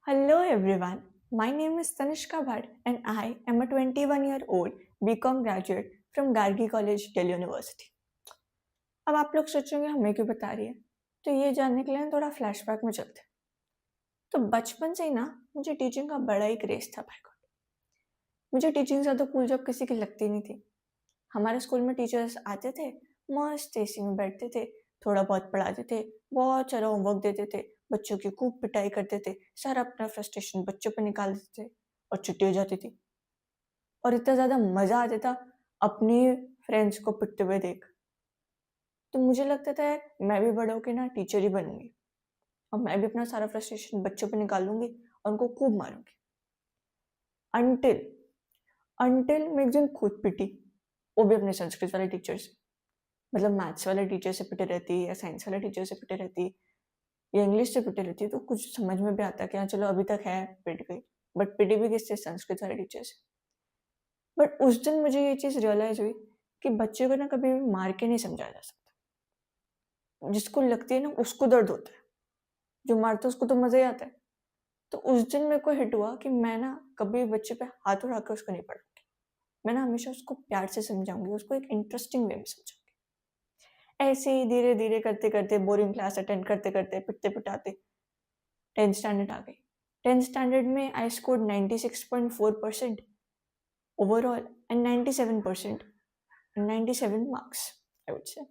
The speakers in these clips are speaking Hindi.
Hello everyone, my name is Tanishka Bhatt and I am a 21-year-old BCom graduate from Gargi College, Delhi University. अब आप लोग सोचेंगे हमें क्यों बता रही है, तो ये जानने के लिए थोड़ा फ्लैशबैक में चलते हैं। तो बचपन से ही ना मुझे टीचिंग का बड़ा ही क्रेज था भाई गॉड। मुझे टीचिंग से तो कूल जॉब किसी की लगती नहीं थी। हमारे स्कूल में टीचर्स आते थे, मस्त एसी में बैठते थे, थोड़ा बहुत पढ़ाते थे, बहुत सारा होमवर्क देते थे, बच्चों की खूब पिटाई करते थे, सारा अपना फ्रस्ट्रेशन बच्चों पर निकाल देते थे और छुट्टी हो जाती थी। और इतना ज़्यादा मज़ा आता था अपनी फ्रेंड्स को पिटते हुए देख। तो मुझे लगता था यार मैं भी बड़ा होकर ना टीचर ही बनूंगी और मैं भी अपना सारा फ्रस्ट्रेशन बच्चों पर निकाल लूंगी और उनको खूब मारूंगी। अनटिल अनटिल मैं एक दिन खुद पिटी, वो भी अपने संस्कृत वाले टीचर से। मतलब मैथ्स वाले टीचर से पिटे रहती या साइंस वाले टीचर से पिटे रहती या इंग्लिश से पिटे रहती तो कुछ समझ में भी आता कि हाँ चलो अभी तक है, पिट गई। बट पिटी भी किससे? संस्कृत वाले टीचर से। बट उस दिन मुझे ये चीज़ रियलाइज हुई कि बच्चे को ना कभी भी मार के नहीं समझाया जा सकता। जिसको लगती है ना उसको दर्द होता है, जो मारता है उसको तो मज़ा ही आता है। तो उस दिन मेरे को हिट हुआ कि मैं ना कभी बच्चे पे हाथ उठा कर उसको नहीं पढ़ूंगी। मैं ना हमेशा उसको प्यार से समझाऊंगी, उसको एक इंटरेस्टिंग वे में समझाऊंगी। ऐसे ही धीरे धीरे करते करते बोरिंग क्लास अटेंड करते करते पिटते पिटाते 10th स्टैंडर्ड आ गई। 10th स्टैंडर्ड में I scored 96.4% overall and 97% 97 marks I would say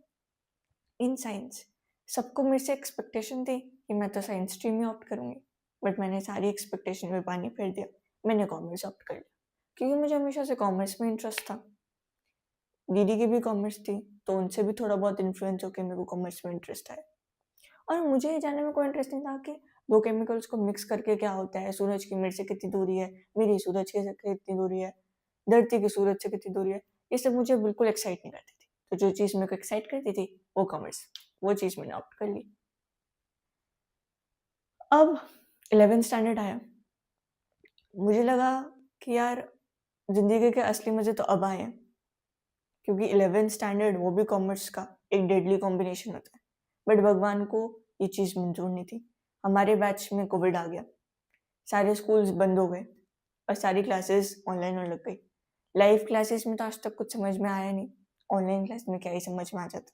in science. सबको मेरे से एक्सपेक्टेशन थी कि मैं तो साइंस स्ट्रीम में ऑप्ट करूंगी, बट मैंने सारी एक्सपेक्टेशन में पानी फेर दिया। मैंने कॉमर्स ऑप्ट कर लिया क्योंकि मुझे हमेशा से कॉमर्स में इंटरेस्ट था। दीदी की भी कॉमर्स थी तो उनसे भी थोड़ा बहुत इन्फ्लुएंस होकर मेरे को कॉमर्स में इंटरेस्ट आया। और मुझे ये जानने में कोई इंटरेस्ट नहीं था कि दो केमिकल्स को मिक्स करके क्या होता है, सूरज की मेरे से कितनी दूरी है, मेरी सूरज की से कितनी दूरी है, धरती की सूरज से कितनी दूरी है। ये सब मुझे बिल्कुल एक्साइट नहीं करती थी। तो जो चीज़ मेरे को एक्साइट करती थी वो कॉमर्स, वो चीज़ मैंने ऑप्ट कर ली। अब 11th स्टैंडर्ड आया, मुझे लगा कि यार जिंदगी के असली मजे तो अब आए हैं, क्योंकि 11th स्टैंडर्ड वो भी कॉमर्स का एक डेडली कॉम्बिनेशन होता है। बट भगवान को ये चीज़ मंजूर नहीं थी। हमारे बैच में कोविड आ गया, सारे स्कूल्स बंद हो गए और सारी क्लासेस ऑनलाइन होने लग गई। लाइव क्लासेस में तो आज तक कुछ समझ में आया नहीं, ऑनलाइन क्लास में क्या ही समझ में आ जाता।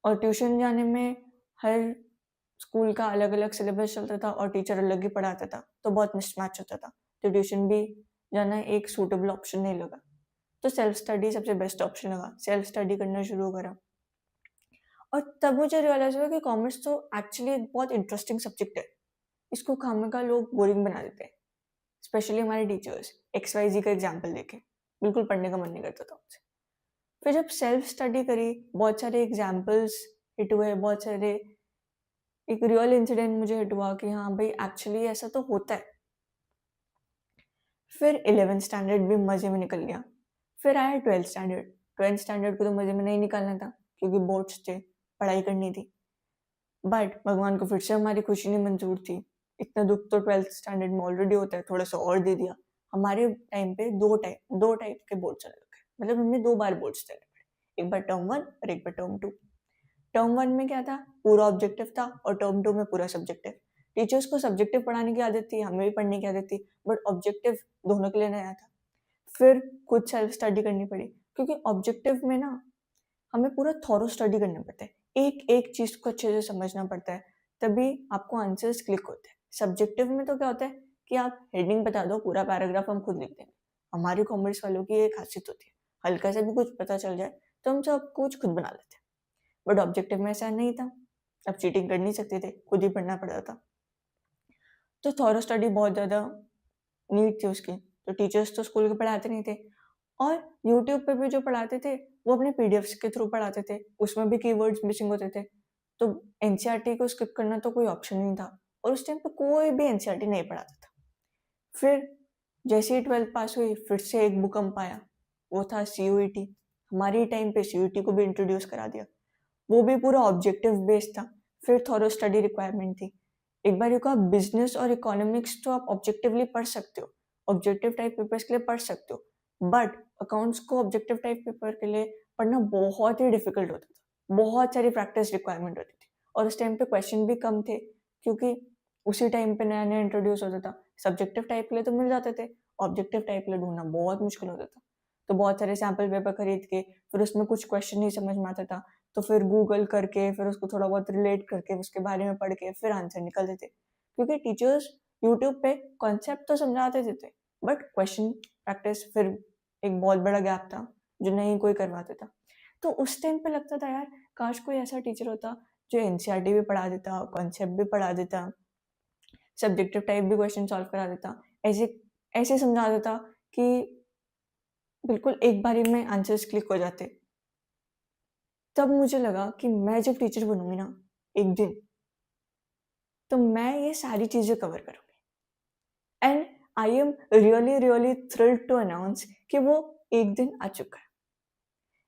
और ट्यूशन जाने में हर स्कूल का अलग अलग सिलेबस चलता था और टीचर अलग ही पढ़ाता था, तो बहुत मिसमैच होता था। तो ट्यूशन भी जाना एक सूटेबल ऑप्शन नहीं लगा। तो सेल्फ स्टडी सबसे बेस्ट ऑप्शन लगा, सेल्फ स्टडी करना शुरू करा। और तब मुझे रियलाइज हुआ कि कॉमर्स तो एक्चुअली बहुत इंटरेस्टिंग सब्जेक्ट है। इसको खामखा लोग बोरिंग बना देते हैं, स्पेशली हमारे टीचर्स। XYZ का एग्जाम्पल देखे बिल्कुल पढ़ने का मन नहीं करता था मुझे। फिर जब सेल्फ स्टडी करी, बहुत सारे एग्जाम्पल्स हिट हुए, बहुत सारे एक रियल इंसिडेंट मुझे हिट हुआ कि हाँ भाई एक्चुअली ऐसा तो होता है। फिर 11th स्टैंडर्ड भी मजे में निकल गया। फिर आया 12th स्टैंडर्ड। 12th स्टैंडर्ड को तो मजे में नहीं निकालना था क्योंकि बोर्ड्स थे, पढ़ाई करनी थी। बट भगवान को फिर से हमारी खुशी नहीं मंजूर थी। इतना दुख तो 12th स्टैंडर्ड में ऑलरेडी होता है, थोड़ा सा और दे दिया। हमारे टाइम पे दो टाइप के बोर्ड चलने लगे, मतलब हमें 2 बार बोर्ड्स देने पड़े, एक बार टर्म 1 और एक बार टर्म 2। टर्म 1 में क्या था, पूरा ऑब्जेक्टिव था, और टर्म 2 में पूरा सब्जेक्टिव। टीचर्स को सब्जेक्टिव पढ़ाने की आदत थी, हमें भी पढ़ने की आदत थी, बट ऑब्जेक्टिव दोनों के लिए नया था। फिर खुद सेल्फ स्टडी करनी पड़ी, क्योंकि ऑब्जेक्टिव में ना हमें पूरा थॉरो स्टडी करना पड़ता है, एक एक चीज को अच्छे से समझना पड़ता है, तभी आपको आंसर्स क्लिक होते हैं। सब्जेक्टिव में तो क्या होता है कि आप हेडिंग बता दो, पूरा पैराग्राफ हम खुद लिख देंगे। हमारी कॉमर्स वालों की एक खासियत होती है, हल्का से भी कुछ पता चल जाए तो हम सब कुछ खुद बना लेते हैं। बट ऑब्जेक्टिव में ऐसा नहीं था, अब चीटिंग कर नहीं सकते थे, खुद ही पढ़ना पड़ता था। तो थॉरो स्टडी बहुत ज़्यादा नीड थी उसकी। तो टीचर्स तो स्कूल के पढ़ाते नहीं थे, और यूट्यूब पे भी जो पढ़ाते थे वो अपने पीडीएफ्स के थ्रू पढ़ाते थे, उसमें भी कीवर्ड्स मिसिंग होते थे। तो एनसीईआरटी को स्किप करना तो कोई ऑप्शन नहीं था, और उस टाइम पे कोई भी एनसीईआरटी नहीं पढ़ाता था। फिर जैसे ही 12th पास हुई, फिर से एक भूकंप आया, वो था सीयूईटी। हमारी टाइम पे सीयूईटी को भी इंट्रोड्यूस करा दिया, वो भी पूरा ऑब्जेक्टिव बेस्ड था। फिर थॉरो स्टडी रिक्वायरमेंट थी। एक बार को आप बिजनेस और इकोनॉमिक्स तो आप ऑब्जेक्टिवली पढ़ सकते हो, ऑब्जेक्टिव टाइप पेपर्स के लिए पढ़ सकते हो, बट अकाउंट्स को ऑब्जेक्टिव टाइप पेपर के लिए पढ़ना बहुत ही डिफिकल्ट होता था, बहुत सारी प्रैक्टिस रिक्वायरमेंट होती थी। और उस टाइम पे क्वेश्चन भी कम थे, क्योंकि उसी टाइम पे नया नया इंट्रोड्यूस होता था। सब्जेक्टिव टाइप के लिए तो मिल जाते थे, ऑब्जेक्टिव टाइप के लिए ढूंढना बहुत मुश्किल होता था। तो बहुत सारे सैम्पल पेपर खरीद के फिर उसमें कुछ क्वेश्चन नहीं समझ में आता था, तो फिर गूगल करके फिर उसको थोड़ा बहुत रिलेट करके उसके बारे में पढ़ के फिर आंसर निकलते थे। क्योंकि टीचर्स यूट्यूब पे कॉन्सेप्ट तो समझाते थे, बट क्वेश्चन प्रैक्टिस फिर एक बहुत बड़ा गैप था जो नहीं कोई करवाता था। तो उस टाइम पे लगता था यार काश कोई ऐसा टीचर होता जो एनसीईआरटी भी पढ़ा देता, कॉन्सेप्ट भी पढ़ा देता, सब्जेक्टिव टाइप भी क्वेश्चन सॉल्व करा देता, ऐसे ऐसे समझा देता कि बिल्कुल एक बारी में आंसर्स क्लिक हो जाते। तब मुझे लगा कि मैं जब टीचर बनूंगी ना एक दिन, तो मैं ये सारी चीजें कवर करूंगी। And I am really really thrilled to announce कि वो एक दिन आ चुका है।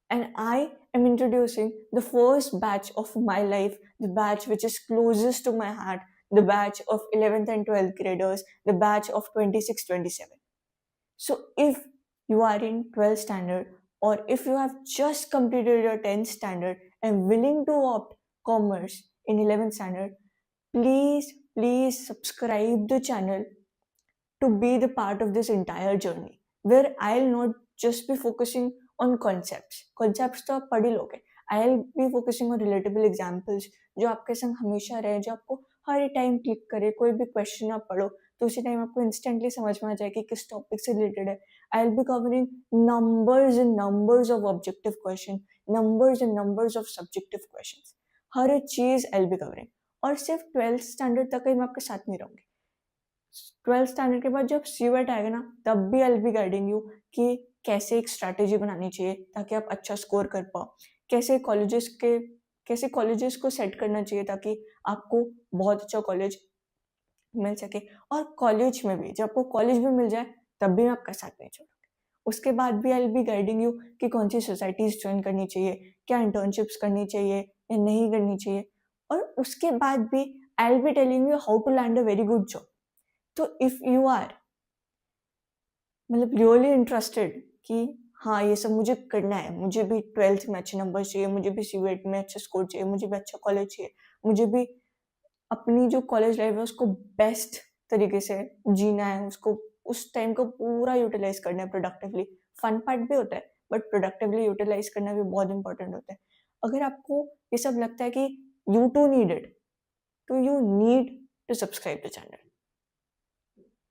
And I am introducing the first batch of my life, the batch which is closest to my heart, the batch of 11th and 12th graders, the batch of 26-27. So if you are in 12th standard, or if you have just completed your 10th standard and willing to opt commerce in 11th standard, please subscribe the channel to be the part of this entire journey, where I'll not just be focusing on concepts. Concepts तो आप पढ़ ही लोगे. I'll be focusing on relatable examples जो आपके संग हमेशा रहे, जो आपको हर टाइम क्लिक करे. कोई भी क्वेश्चन आप पढ़ो तो उसी टाइम आपको इंस्टेंटली समझ में आ जाए कि किस टॉपिक से रिलेटेड है. I'll be covering numbers and numbers of objective question, numbers and numbers of subjective questions. हर चीज I'll be covering. और सिर्फ 12th स्टैंडर्ड तक ही मैं आपके साथ नहीं रहूंगी. 12th स्टैंडर्ड के बाद जब सीवेट आएगा ना, तब भी आई बी गाइडिंग यू कि कैसे एक स्ट्रैटेजी बनानी चाहिए ताकि आप अच्छा स्कोर कर पाओ, कैसे कॉलेजेस को सेट करना चाहिए ताकि आपको बहुत अच्छा कॉलेज मिल सके. और कॉलेज में भी जब आपको कॉलेज भी मिल जाए तब भी मैं आपका साथ नहीं छोड़ूंगी. उसके बाद भी आई बी गाइडिंग यू कि कौन सी सोसाइटीज ज्वाइन करनी चाहिए, क्या इंटर्नशिप्स करनी चाहिए या नहीं करनी चाहिए. और उसके बाद भी I be telling you how to land a very good job. तो इफ यू आर मतलब रियली इंटरेस्टेड कि हाँ ये सब मुझे करना है, मुझे भी 12th में अच्छे नंबर चाहिए, मुझे भी सीवेट में अच्छा स्कोर चाहिए, मुझे भी अच्छा कॉलेज चाहिए, मुझे भी अपनी जो कॉलेज लाइफ है उसको बेस्ट तरीके से जीना है, उसको उस टाइम को पूरा यूटिलाइज करना है प्रोडक्टिवली. फन पार्ट भी होता है बट प्रोडक्टिवली यूटिलाइज करना भी बहुत इंपॉर्टेंट होता है. अगर आपको ये सब लगता है कि यू टू नीड इट, तो you need to subscribe the channel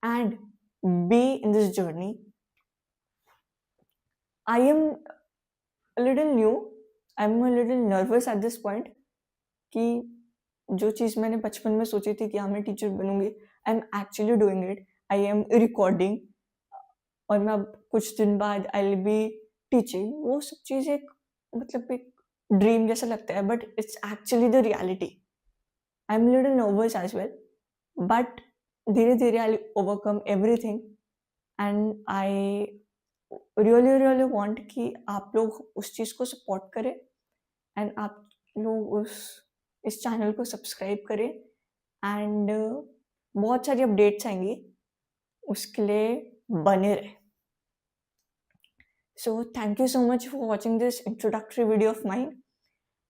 and be in this journey. I am a little new, I'm a little nervous at this point कि जो चीज़ मैंने बचपन में सोची थी कि हाँ मैं टीचर बनूंगी, I am actually doing it. I am recording और मैं अब कुछ दिन बाद आई विल बी टीचिंग. वो सब चीज़ एक मतलब एक ड्रीम जैसा लगता है but it's actually the reality. I am little nervous as well but धीरे धीरे I overcome everything. And I really want कि आप लोग उस चीज़ को सपोर्ट करें एंड आप लोग इस चैनल को सब्सक्राइब करें. एंड बहुत सारी अपडेट्स आएंगी, उसके लिए बने रहे. So thank you so much for watching this introductory video of mine.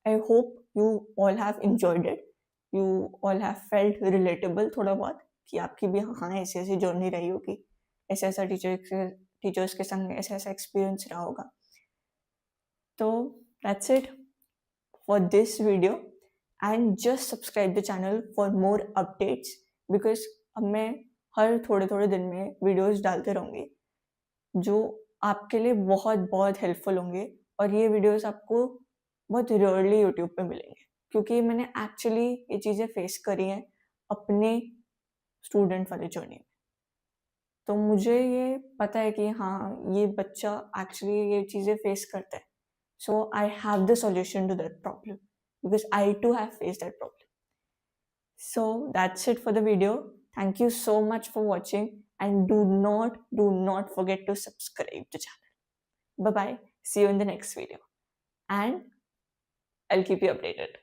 I hope you all have enjoyed it, you all have felt relatable थोड़ा बहुत कि आपकी भी हाँ ऐसी ऐसी जर्नी रही होगी, ऐसा ऐसा टीचर्स के संग ऐसा ऐसा एक्सपीरियंस रहा होगा. तो that's it for this video and just subscribe the channel for more updates because अब मैं हर थोड़े थोड़े दिन में वीडियोस डालते रहूँगी जो आपके लिए बहुत बहुत हेल्पफुल होंगे. और ये वीडियोस आपको बहुत रेयरली यूट्यूब पे मिलेंगे क्योंकि मैंने एक्चुअली ये चीज़ें फेस करी हैं अपने स्टूडेंट वाले जर्नी में. तो मुझे ये पता है कि हाँ ये बच्चा एक्चुअली ये चीज़ें फेस करता है. So I have the solution to that problem because I too have face that problem. So that's it for the video. Thank you so much for watching and do not forget to subscribe to the channel. Bye bye. See you in the next video and I'll keep you updated.